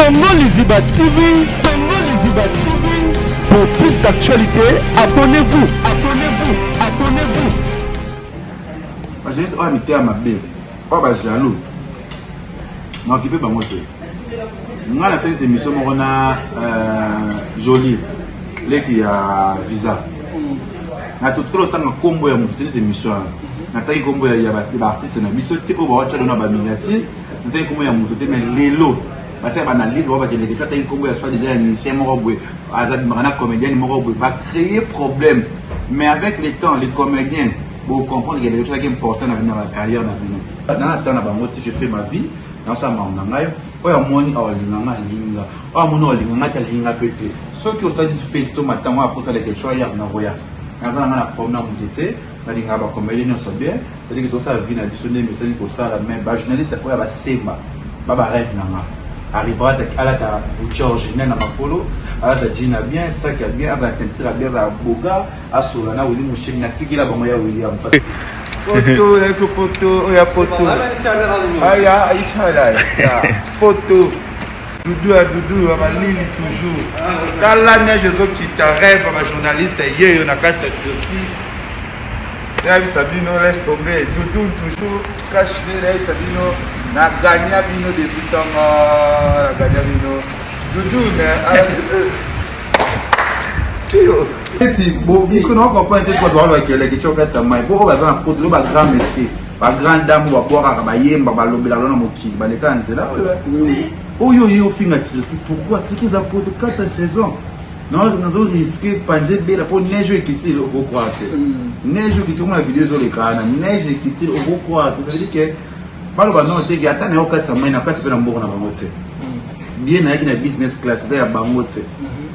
Tongo Liziba TV, Tongo Liziba TV. Pour plus d'actualité, abonnez-vous, abonnez-vous, abonnez-vous. Je suis invité à ma belle. Pas jaloux. Non, qui peut pas monter. Moi, la scène, c'est une émission jolie. Là, qui a visa. Na tout le temps, combo ya monter cette émission. Na taille combo ya artiste na biso te ko ba chalo na ba miniature. Na taille combo ya monter mais lelo. Parce que analyse va que les gens taille combo ya soit déjà émission moko boy. Azad marana comédien moko boy va créer problème. Mais avec le temps, les comédiens pour comprendre qu'il y a des choses qui sont importantes dans la carrière dans le temps, je fais ma vie dans ça mangai. Oya moni awalinga linga. Oya moni awalinga talinga pété. Ceux qui ont satisfait ce matin on a posé les questions hier na voya. Dans un na problème mutete, balinga ba comédien so bien, c'est-à-dire que tout ça vient à sonner mais c'est pour ça la même ba journaliste oya ba semba. Ba rêve na ma. Arrivera à la ta originelle na mapolo. Alors ta jean bien, ça qui a bien, ça tentira bien, ça boga, à Solana ou mon chien n'attique la banque ya William. Photo, là sur photo, il y a photo. Ah ya, il chala. Photo. Doudou à Doudou, à ma Lili toujours. Quand la neige qui t'arrête, ma journaliste, hier on a quatre Turquie. Là Sabino laisse tomber. Doudou toujours caché là Sabino. Na gagné Bino depuis tant na gagné Bino. Doudou, mais bon, puisque nous comprenons ce qu'on doit faire avec les questions que ça m'a dit. Pourquoi on a un grand monsieur, une grande dame, on va boire un bayem, on va lobby la lune moki, on va les cancer là. Oh yo yo fin à tirer. Pourquoi tirer ça pour 4 saisons? Non, nous avons risqué penser bien pour neige qui tire au quoi. Neige qui tire, on a vidéo sur l'écran, neige qui tire au quoi. Ça veut dire que pas le ballon t'es qui attend au 4 semaines, 4 semaines en bon na bangote. Bien avec une business class ça ya bangote. Ça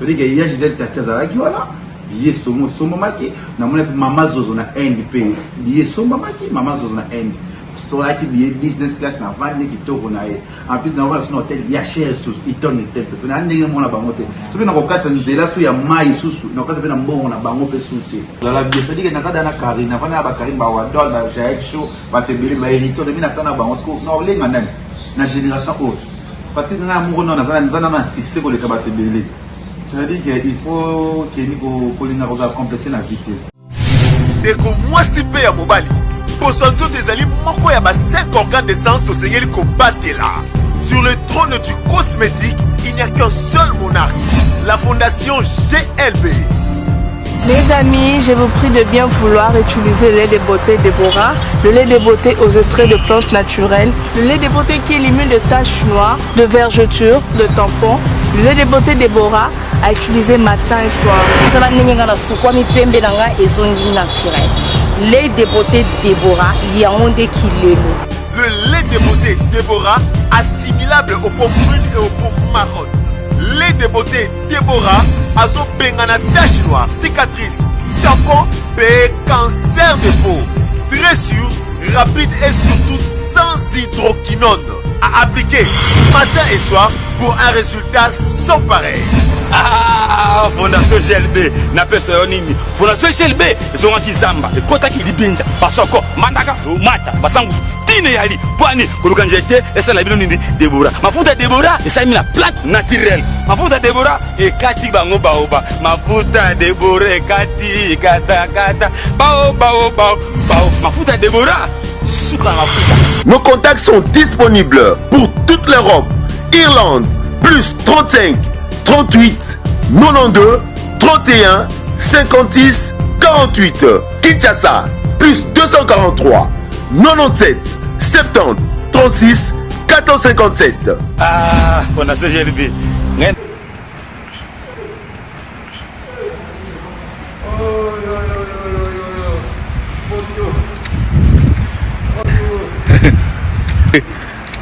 veut dire que y a Gisèle Tatiaza qui voilà. Billet somo maki na mona mama zozo na end pay. Billet somo maki mama zozo na end. Sola qui billet business class na vendre qui toko na e. En plus na voilà son hôtel ya cher sous iton hotel. Ça na ndenge mona bangote. Ça veut na ko katsa nzela su ya mai susu. Na katsa pe na mbongo na bango pe susu. La bien ça dit que na ça na Karine, na vana ba Karine ba wadol ba Jaek show ba tebeli ba héritier de mina tana bango sko. Na olenga ndani. Na génération haute. Parce que dans l'amour, on a un succès pour les cabaret belé. Ça veut dire qu'il faut que nous complexer la vie. Et que moi, si paye à Mobali, pour sortir des alliés, il y a 5 organes d'essence de Seigneur qui combattent là. Sur le trône du cosmétique, il n'y a qu'un seul monarque, la fondation GLB. Mes amis, je vous prie de bien vouloir utiliser le lait de beauté Déborah, le lait de beauté aux extraits de plantes naturelles, le lait de beauté qui élimine les taches noires, de vergetures, de tampons, le lait de beauté Déborah à utiliser matin et soir. Lait de beauté Déborah, il y a un des kilos. Le lait de beauté Déborah, assimilable aux pommes brunes et aux pommes marronnes. Lait de beauté Déborah, azo bengana tache noire, cicatrice, tampon, cancer de peau. Très sûr, rapide et surtout sans hydroquinone. À appliquer matin et soir pour un résultat sans pareil. Ah, Fondation GLB, n'a pas ce nini. Fondation GLB, ils ont qui zamba, et kota qui libinja, parce que mandaka, mata, basangus, tine yali, poani, kolukanjete, et ça la bilon nini, Déborah. Ma fouta Déborah, et ça mis la plate naturelle. Ma fouta Déborah, et kati bango baoba. Ma fouta Déborah, kati, kata, kata, bao, bao, bao, bao. Ma fouta Déborah, sucre ma fouta. Nos contacts sont disponibles pour toute l'Europe. Irlande, plus 35 38 92 31 56 48. Kinshasa, plus 243 97 70 36 457. Ah, Fondation GLB.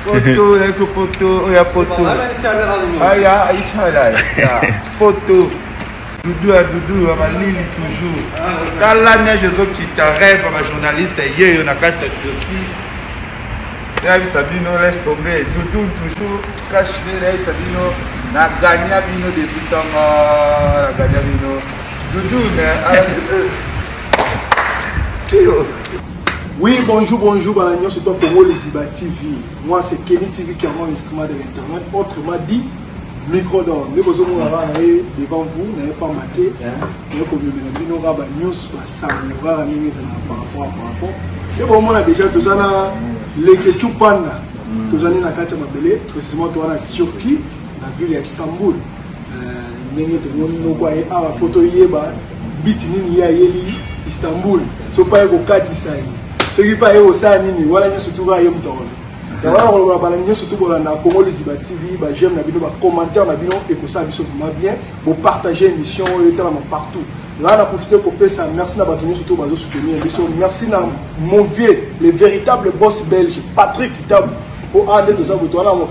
Photo, là sur photo, il y a photo. Ah ya, il chala. Photo. Doudou à Doudou, à ma Lili toujours. Quand la neige qui t'arrête, ma journaliste, hier on a quatre Turquie. Là Sabino laisse tomber. Doudou toujours caché là Sabino. Na gagné Bino depuis tant na gagné Bino. Doudou mais Oui, bonjour, Balagnon, c'est toi Tongo Liziba TV. Moi, c'est Kenny TV qui a mon instrument de l'internet. Autrement dit, micro d'or. Mais vous avez devant vous, n'avez pas maté. Vous avez news par rapport. Et bon, on a déjà tout ça les Ketchup Panda. Tout ça na Katia Mabele, précisément toi la Turquie, la ville d'Istanbul. Nengi to no kwa a photo yeba bitini ya yeli Istanbul. So pa ko katisa yi. So ki pa yo sa nini wala nyo surtout ga yem tolo. Ya wala ko ba nyo surtout ko na Congo Liziba TV, ba j'aime na bino ba commentaire na bino et ko ça biso vraiment bien, pour partager émission et partout. Là, on a profité pour faire ça. Merci d'avoir tenu surtout à soutenir. Merci à mon vieux, le véritable boss belge, Patrick Kitab, pour aller dans un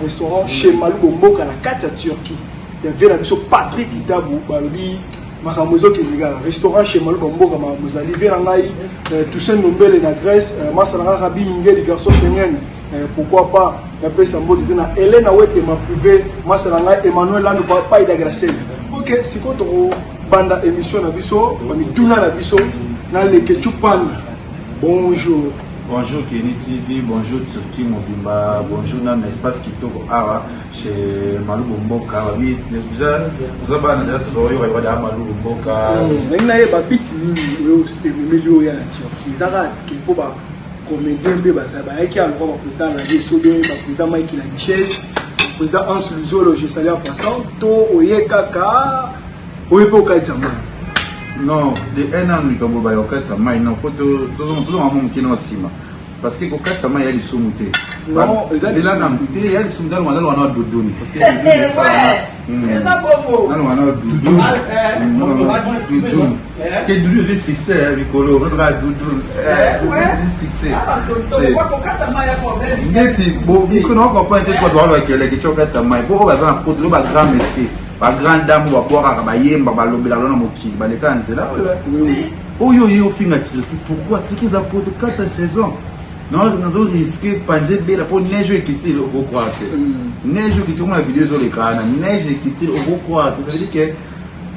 restaurant chez Malou Bombo, à la Katia Turquie. Il y avait la mission Patrick Kitab, restaurant chez Malou Bombo, vous allez voir tout ça, Nombel et la Grèce, Massalara Rabi Mingel, les garçons Schengen. Pourquoi pas, la paix Sambo, Hélène Awete m'a privé, Massalara Emmanuel Landou, pas de Grèce. Ok, c'est quoi ton. Banda émission na biso, tuna na biso na le Ketchup Panda. Bonjour. Bonjour Kenny TV, bonjour Turquie Mobimba, bonjour dans l'espace Kitoko Awa chez Malou Bomboka. Oui, déjà vous avez déjà toujours eu à Malou Bomboka. Il y a des bits milieu ya na Turquie. Zara qui pour ba comédien be ba ça ba qui a le président la Sodo, le président Mike la Duchesse, le président Hans Luzolo, je salue en passant, to oye kaka. Oui, pour non, de un an, nous avons eu un an, il faut tout le monde qui est aussi. Parce que quand il y a des sommité. Non, c'est là qu'il y a des sommité, on a le doudoune. Parce que c'est ça pour vous. On a le doudoune. Parce que le doudoune, c'est succès, Nicolo. On a le doudoune. C'est succès. Parce qu'on a encore pas un test pour voir avec les questions de Samaï. Pourquoi on a un grand messie? Ba grande dame va boire à bayemba ba lobela lona mokili ba le kanzela oyo yo finga Turquie pourquoi Turquie za pour 4 saisons non nous avons risqué panzer bela pour neige qui le au quoi neige qui tourne la vidéo sur l'écran neige qui au quoi ça veut dire que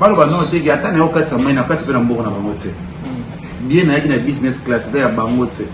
ba lo ba non te ki atane o 4 semaines na 4 pe na mboko na bangote bien na ki na business class ça ya bangote ça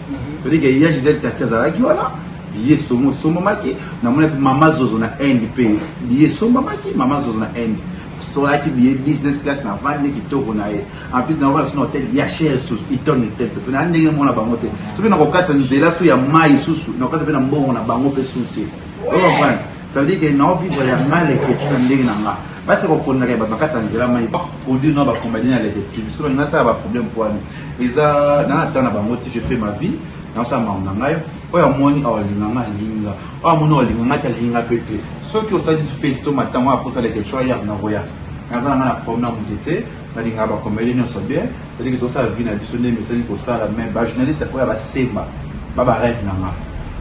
veut dire que ya Gisèle Tatiaza ki wala billet somo maki na mona mama zozo na end pay billet somo maki mama zozo na end so la ki billet business class na vande ki toko na e en plus na wala so hotel ya cher sous iton hotel so na ndenge mona bango te so pe na ko katsa nzela so ya mai susu na ko pe na mbongo na bango pe susu o comprendre ça veut dire que na vivre ya mal que tu ndenge na nga parce que ko na ba katsa nzela mai produit no ba combiner na les petits parce que na ça ba problème pour ani eza na tana bango te je fais ma vie na ça ma ngai oya moni awalinga linga oya moni awalinga talinga pete soki osatisfait to matango aposa le quelque chose ya na roya nazana na problème mutete balinga ba komeli no sobie c'est-à-dire que to sa vie na biso ne mesali ko sala mais ba journaliste oya ba semba ba rêve na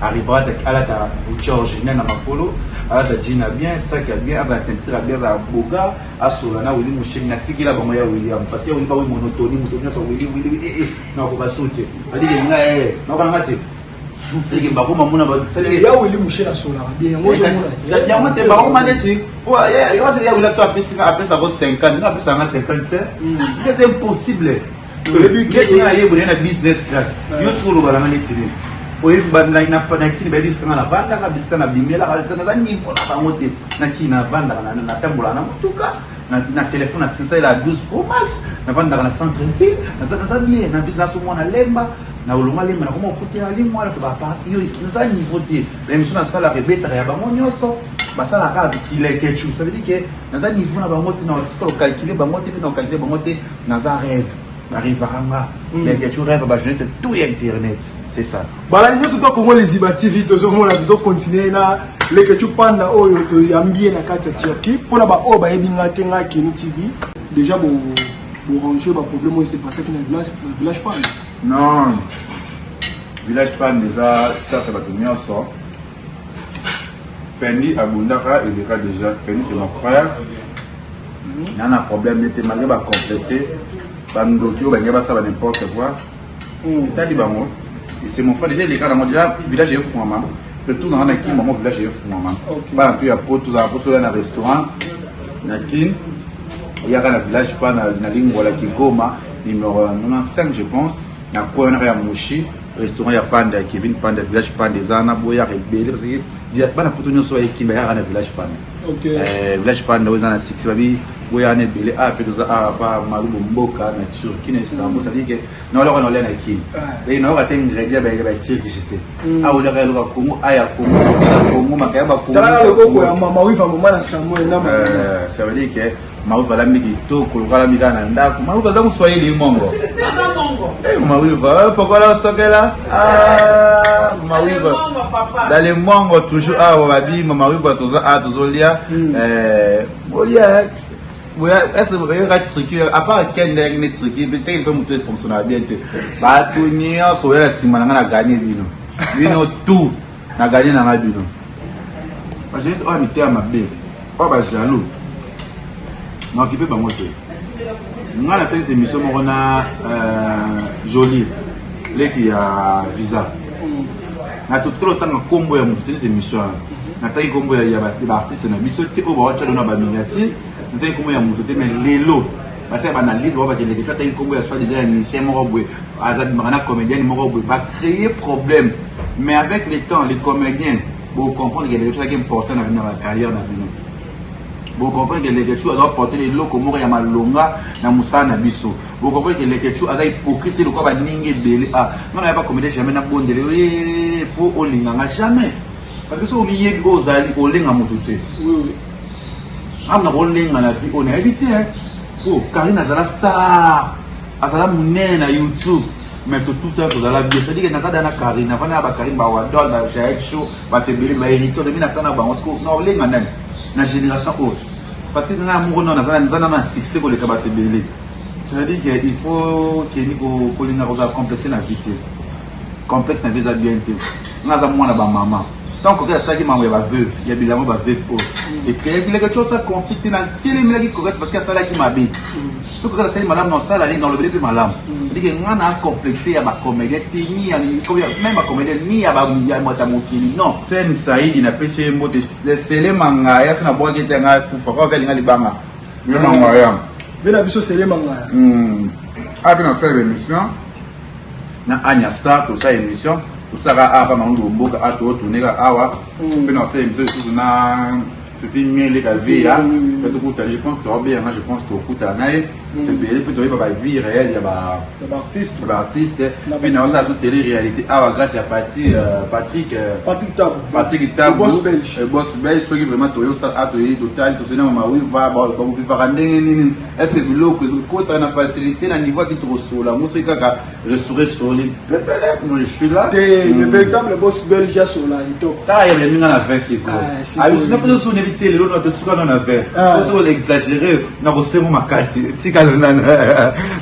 arrivera à la ta originale na makolo ala ta jina bien sac bien aza tentira bien za boga asola na wili mushimi na tikila bango ya William parce que wili ba monotonie so wili na ko ba soute c'est-à-dire que nga na kana ngati il y a beaucoup de moucher à sola bien moi il y a monté par moment ici ouais il y a eu ça après ça vaut 50 na ça 50 c'est impossible le but que c'est y a une business class yo solo bala ngani tsini oyi banda ina pa na kini ba bisanga na vanda ka bisanga bimela ka tsana niveau na bangote na kina vanda na tambola na mutuka na téléphone à 12 Pro Max na vanda na centre ville na bien na business mo na lemba na olonga lemba na koma ofuti ali mwana to ba pa yo nza niveau te la émission na sala rebetra ya bango nyoso basala ka bikile kechu ça veut dire que naza niveau na bango te na tsiko calculer bango te na calculer bango te naza rêve arrive à les kechu rêve ba jeunesse tout y internet c'est ça bala nyoso to Congo Liziba TV to zo mona bizo continuer na les Ketchup Panda oyo to yambie na kati ya Turquie pona ba o ba yebinga tenga Kenny TV déjà bon ranger ba problème où c'est passé que dans le village Panda. Non, village Pan déjà, ça va tenir ça. Fendi Abundaka, il est déjà. Fendi c'est mon frère. Il y a un problème, il était malgré complexé. Bandokio, il y a ça n'importe quoi. C'est mon frère déjà, il est dans mon village est fou maman. Le tout dans qui maman village est fou maman. Pas il y a pour tout ça, pour cela dans un restaurant. Nakin, il y a un village Pan na lingua la Kigoma numéro 95 je pense. Na quoi on a Mouchi, restaurant ya Panda, Kevin Panda, village Panda, Zana, Boya, Rebelle, bana poto nyonso ya kimba ya na village panda. OK. Village panda oza na 6 babi boya ne belé a pe toza a ba malubo mboka na Turquie na Istanbul, ça dit que non là on l'a na kin. Et non ka ingrédient ba tir jeté. A on l'a lo Congo aya Congo makaya ba Congo. Tala le koko ya mama wifa mama na Samuel na mama. Ça veut dire que Maouva la miki to kolokala mika na ndako. Maouva za muswahili mongo. Maouva pourquoi là sokela? Ah, Maouva. Dans les mongo toujours ah on va dire Maouva toza ah tozolia bolia est-ce que vous avez un à part quel est le truc peut-être peut monter fonctionner bien ba tout nio so ya sima na gagner bino tout na gagner na bino. Parce que on mi terme bien. Pas ba jaloux. Non, qui peut pas monter. Nous avons cette émission, on a Jolie, qui a visa. Nous avons tout le temps un combo de cette émission. Nous avons un combo de artistes, nous avons un miniature, nous avons un combo de Lélo. Parce que l'analyse, on va dire que nous avons un combo de soi-disant émission, comédien, va créer problème. Mais avec le temps, les comédiens vont comprendre qu'il y a des choses qui sont importantes dans la carrière. Vous comprenez que les gens ont porté les locaux comme ya malonga na musana biso. Vous comprenez que les gens ont hypocrite le quoi ba ninge belé ah non on n'a pas comédie jamais na bondele pour olinganga jamais parce que so au milieu ozali olinga mututse oui amna olinga na vie on a évité oh Karine azala star azala munene na YouTube mais tout temps tozala bien c'est dire que nazada na Karine avana ba Karine ba wadol ba Jaek show ba tebeli ba héritier de mina tana ba osko non olinga nani na génération haute parce que dans amour non na succès pour les cabaret belé ça veut dire qu'il faut que ni ko linga ko complexer la vie complexe na visa bien té na za mwana ba maman tant que ça qui maman ba veuve il y a bilango ba veuve et créer quelque chose ça conflit dans télé qui correct parce que ça là qui m'habite ce que ça madame non ça là dans le blé madame dit que on a complexé ya ba comédien ni même ba comédien ni ya ba mota mokili non Sen Saïd na pese mbote sele manga ya na boa kete nga kufa ka velinga libanga yo na ngaya bena biso sele manga après na faire émission na Anya Star pour ça émission pour ça a pas mangu mboka a to tourner awa puis na faire émission na c'est filmé les calvia peut écouter je pense que bien je pense que écouter nae c'est bien peut être ba vie réelle il y a ba artiste mais non ça sur télé réalité ah grâce à Patrick Tabou boss belge ceux qui vraiment toyo ça a toyo total to sena mama oui va ba comme vivre ndenge est-ce que biloko ko ta na facilité na niveau qui trop sur la musique ka restaurer sur les je suis là le véritable boss belge à sur là il top ta il y a na verse quoi ah je n'ai pas sur éviter le lot de ce qu'on a fait faut l'exagérer na rosemo makasi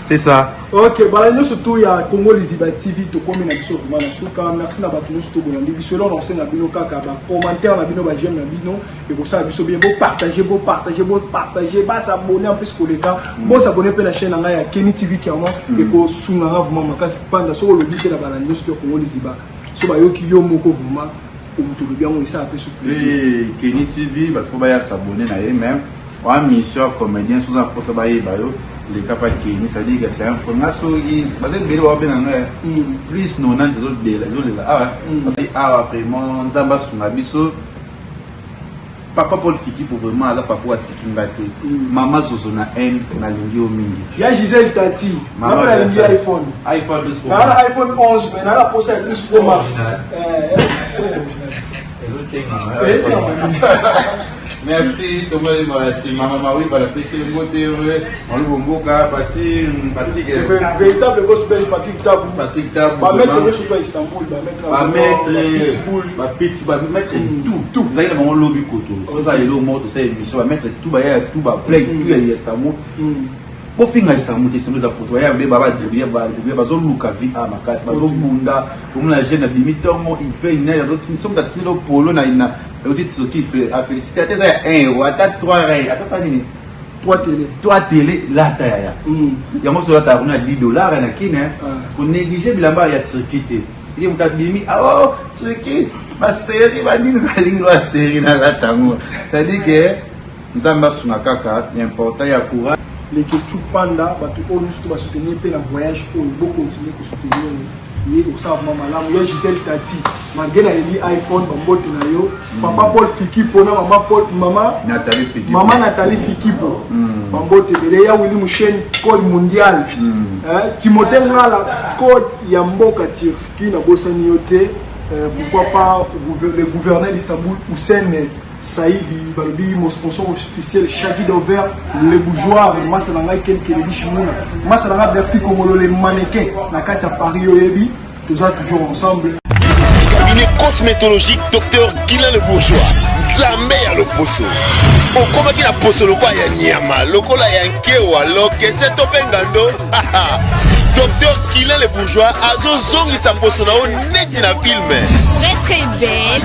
c'est ça. Ok, bah nous surtout il y a Congo Liziba TV to comme na biso vraiment na suka merci na bato nous surtout bolandi biso là on sait na bino kaka ba commentaire na bino ba j'aime na bino et ko ça biso bien beau partager ba s'abonner en plus que les gars bon s'abonner pe la chaîne na ya Kenny TV clairement et ko sunga vraiment makasi panda so le but la balandi nous surtout Congo Liziba so ba yo ki yo moko vraiment pour tout le bien on ça peu surprise Kenny TV parce que ba ya s'abonner na même en mission comédien sous un pour ça ba yo les capables qui ça dit que c'est un formation qui parce que bien plus non dans les autres là parce que après mon nzamba sunga biso papa Paul Fiki pour vraiment ala papa atikingate maman zozona n na lingi o mingi ya Gisèle Tati maman la lingi iPhone 12 Pro na iPhone 11 mais na la posa 12 Pro Max merci tout le monde merci maman oui va la PC beauté on le bomboka Patrick véritable boss belge Patrick Tabou va mettre sur Istanbul va mettre tout vous allez dans lobby koto ça il est mort ça émission va mettre tout va play tout à Istanbul pour finir Istanbul c'est nous apporter ya baba derrière bazo luka vie à makasi bazo bunda pour la jeune bimitongo il fait une heure d'autres sont datilo polo na ina le titre qui fait à féliciter à 1 ou à 3 reins à pas nini 3 télé là taya ya mo so la ta on a $10 na kine pour négliger bilamba ya tsirkité il me tabimi ah oh tsirki ma série ba nini zalingo la série na la tango c'est-à-dire que nzamba suna kaka important ya courage les Ketchup Panda, bah tout nous soutenir pour le voyage pour le beau continuer pour soutenir ye osala malamu yo Gisèle Tati malgré na eli iPhone bambote na yo papa Paul Fikipo na mama Nathalie Fikipo bambote bele ya Willy Mouchen code mondial Timothée Ngala code ya mboka Turquie na bosani yo te pourquoi pas le gouverneur d'Istanbul Hussein Saïdi balobi mon sponsor officiel Shaggy Dover les bourgeois masalanga quelques légishimuna masalanga Bercy Congolo les mannequins na kati ya Paris oyebi toujours ensemble. Cabinet cosmétologique Dr Guilain le Bourgeois Zambé ya le poso okomaki na poso lokwa ya nyama lokola ya nkewa lokese topengando Dr Guilain le Bourgeois azozongisa poso na o neti na film. Pour être très belle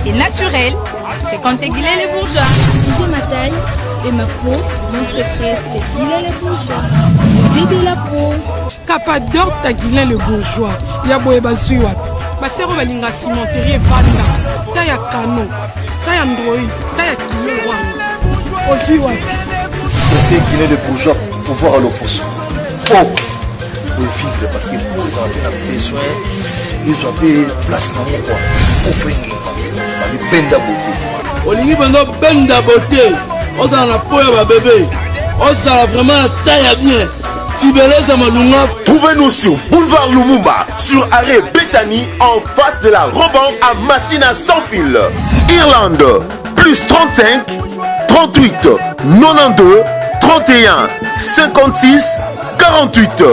et naturelle, fréquentez Guilain les Bourgeois. J'ai ma taille et ma peau, mon secret c'est Guilain les Bourgeois. J'ai de la peau. Capador ta Guilain le Bourgeois. Ya boye bazui wapi. Basero balinga cimenterie vanda. Ta ya kano. Ta ya ndroi. Ta ya kilo wanga. Ozui wapi. C'était Guilain le Bourgeois pour voir l'opposition. Oh, pour vivre parce que pour les avoir besoin, ils ont fait place dans mon coin. Pour faire une benda beauté. Olingi benda benda beauté. On a la peau à bébé. On a vraiment la taille à bien. Trouvez-nous sur Boulevard Lumumba, sur arrêt Bethany, en face de la Roban à Massina sans fil. Irlande, plus 35, 38, 92, 31, 56, 48.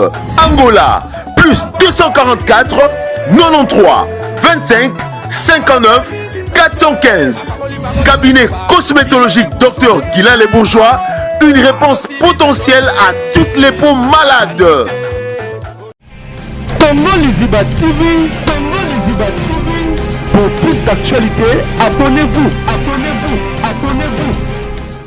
Angola, plus 244, 93, 25, 59, 415. Cabinet cosmétologique Dr Guilain les Bourgeois. Une réponse potentielle à toutes les peaux malades. Tongo Liziba TV, pour plus d'actualités, abonnez-vous.